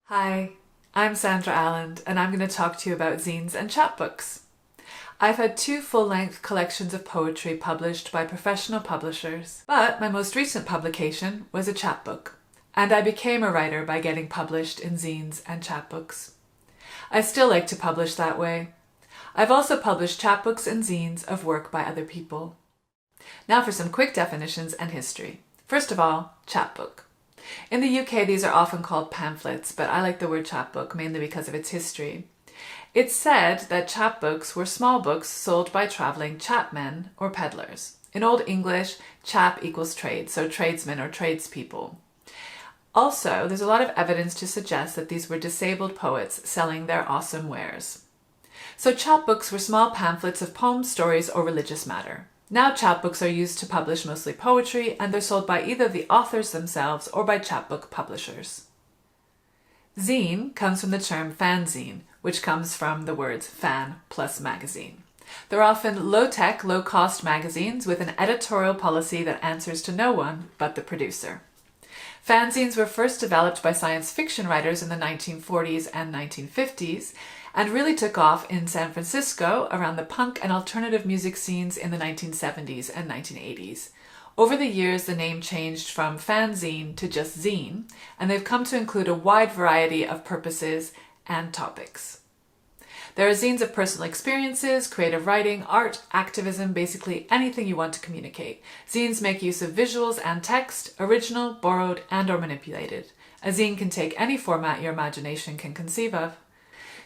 Hi, I'm San Alland and I'm going to talk to you about zines and chapbooks. I've had two full-length collections of poetry published by professional publishers, but my most recent publication was a chapbook, and I became a writer by getting published in zines and chapbooks. I still like to publish that way. I've also published chapbooks and zines of work by other people. Now for some quick definitions and history. First of all, chapbook. In the UK, these are often called pamphlets, but I like the word chapbook mainly because of its history. It's said that chapbooks were small books sold by travelling chapmen or peddlers. In Old English, chap equals trade, so tradesmen or tradespeople. Also, there's a lot of evidence to suggest that these were disabled poets selling their awesome wares. So chapbooks were small pamphlets of poems, stories, or religious matter. Now chapbooks are used to publish mostly poetry, and they're sold by either the authors themselves or by chapbook publishers. Zine comes from the term fanzine, which comes from the words fan plus magazine. They're often low-tech, low-cost magazines with an editorial policy that answers to no one but the producer. Fanzines were first developed by science fiction writers in the 1940s and 1950s, and really took off in San Francisco around the punk and alternative music scenes in the 1970s and 1980s. Over the years, the name changed from fanzine to just zine, and they've come to include a wide variety of purposes and topics. There are zines of personal experiences, creative writing, art, activism, basically anything you want to communicate. Zines make use of visuals and text, original, borrowed, and/or manipulated. A zine can take any format your imagination can conceive of.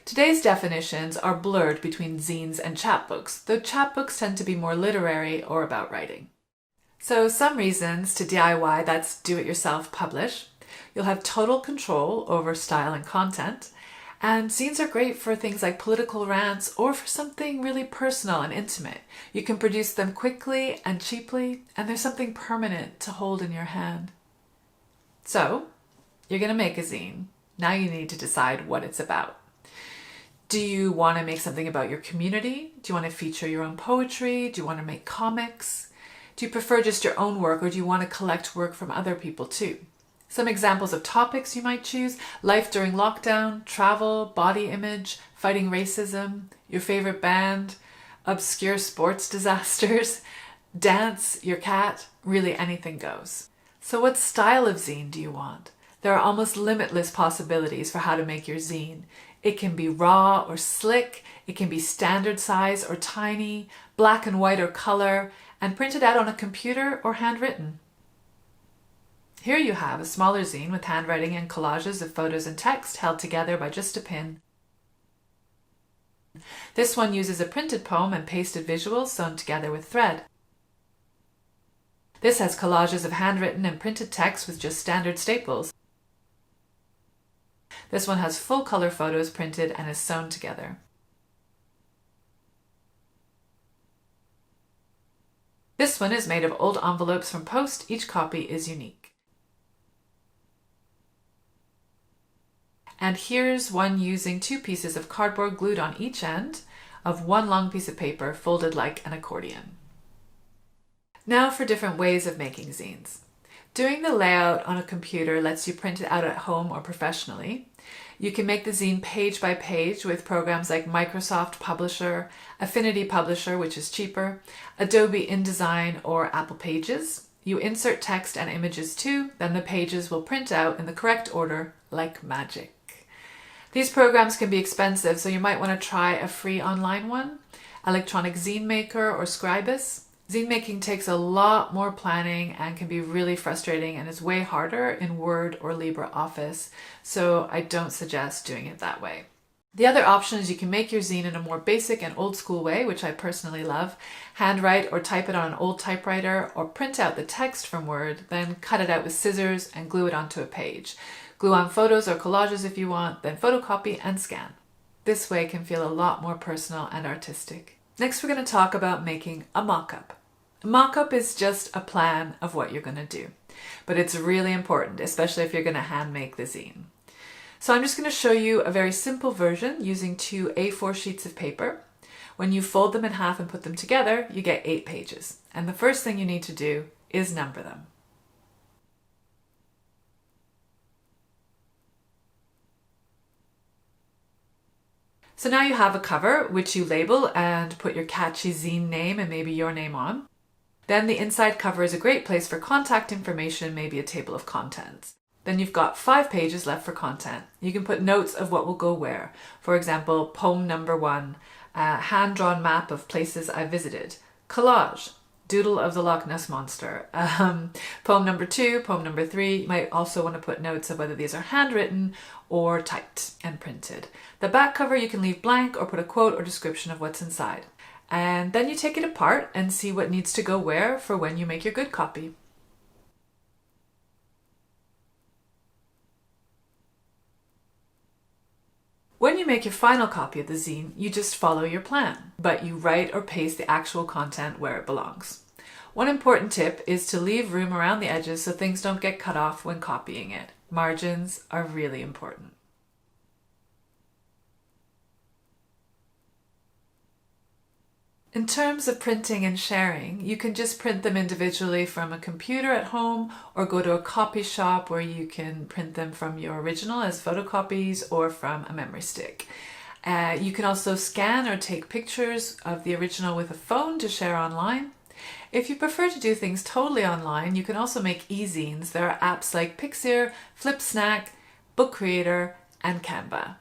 Today's definitions are blurred between zines and chapbooks, though chapbooks tend to be more literary or about writing. So some reasons to DIY, that's do-it-yourself publish. You'll have total control over style and content. And zines are great for things like political rants or for something really personal and intimate. You can produce them quickly and cheaply, and there's something permanent to hold in your hand. So, you're going to make a zine. Now you need to decide what it's about. Do you want to make something about your community? Do you want to feature your own poetry? Do you want to make comics? Do you prefer just your own work, or do you want to collect work from other people too? Some examples of topics you might choose: life during lockdown, travel, body image, fighting racism, your favorite band, obscure sports disasters, dance, your cat, really anything goes. So what style of zine do you want? There are almost limitless possibilities for how to make your zine. It can be raw or slick, it can be standard size or tiny, black and white or color, and printed out on a computer or handwritten. Here you have a smaller zine with handwriting and collages of photos and text held together by just a pin. This one uses a printed poem and pasted visuals sewn together with thread. This has collages of handwritten and printed text with just standard staples. This one has full color photos printed and is sewn together. This one is made of old envelopes from post. Each copy is unique. And here's one using two pieces of cardboard glued on each end of one long piece of paper folded like an accordion. Now for different ways of making zines. Doing the layout on a computer lets you print it out at home or professionally. You can make the zine page by page with programs like Microsoft Publisher, Affinity Publisher, which is cheaper, Adobe InDesign, or Apple Pages. You insert text and images too, then the pages will print out in the correct order like magic. These programs can be expensive, so you might want to try a free online one, Electronic Zine Maker or Scribus. Zine making takes a lot more planning and can be really frustrating and is way harder in Word or LibreOffice, so I don't suggest doing it that way. The other option is you can make your zine in a more basic and old school way, which I personally love. Handwrite or type it on an old typewriter, or print out the text from Word, then cut it out with scissors and glue it onto a page. Glue on photos or collages if you want, then photocopy and scan. This way can feel a lot more personal and artistic. Next, we're going to talk about making a mock-up. A mock-up is just a plan of what you're going to do, but it's really important, especially if you're going to hand make the zine. So I'm just going to show you a very simple version using two A4 sheets of paper. When you fold them in half and put them together, you get 8 pages. And the first thing you need to do is number them. So now you have a cover which you label and put your catchy zine name and maybe your name on. Then the inside cover is a great place for contact information, maybe a table of contents. Then you've got 5 pages left for content. You can put notes of what will go where. For example, poem number 1, hand-drawn map of places I visited, collage, doodle of the Loch Ness Monster, poem number 2, poem number 3. You might also want to put notes of whether these are handwritten or typed and printed. The back cover you can leave blank or put a quote or description of what's inside. And then you take it apart and see what needs to go where for when you make your good copy. When you make your final copy of the zine, you just follow your plan, but you write or paste the actual content where it belongs. One important tip is to leave room around the edges so things don't get cut off when copying it. Margins are really important. In terms of printing and sharing, you can just print them individually from a computer at home or go to a copy shop where you can print them from your original as photocopies or from a memory stick. You can also scan or take pictures of the original with a phone to share online. If you prefer to do things totally online, you can also make e-zines. There are apps like Pixir, Flipsnack, Book Creator, and Canva.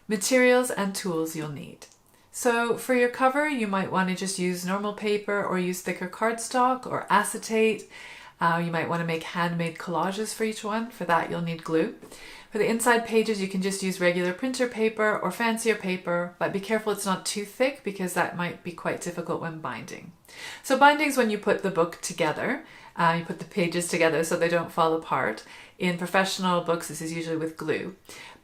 Materials and tools you'll need. So for your cover, you might want to just use normal paper or use thicker cardstock or acetate. You might want to make handmade collages for each one. For that, you'll need glue. For the inside pages, you can just use regular printer paper or fancier paper, but be careful it's not too thick because that might be quite difficult when binding. So binding's when you put the book together. You put the pages together so they don't fall apart. In professional books, this is usually with glue.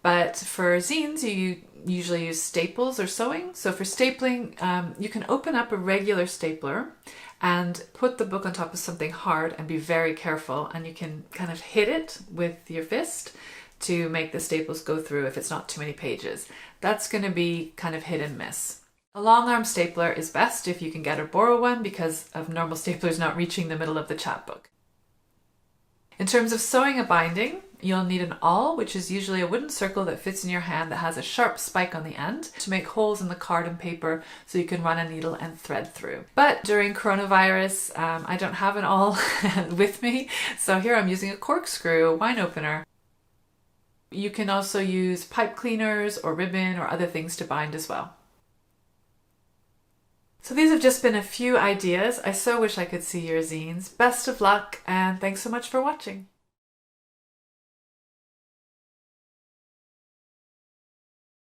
But for zines, you usually use staples or sewing. So for stapling, you can open up a regular stapler and put the book on top of something hard and be very careful. And you can kind of hit it with your fist to make the staples go through if it's not too many pages. That's going to be kind of hit and miss. A long arm stapler is best if you can get or borrow one because of normal staplers not reaching the middle of the chapbook. In terms of sewing a binding, you'll need an awl, which is usually a wooden circle that fits in your hand that has a sharp spike on the end to make holes in the card and paper so you can run a needle and thread through. But during coronavirus, I don't have an awl with me, so here I'm using a corkscrew, a wine opener. You can also use pipe cleaners or ribbon or other things to bind as well. So these have just been a few ideas. I so wish I could see your zines. Best of luck and thanks so much for watching.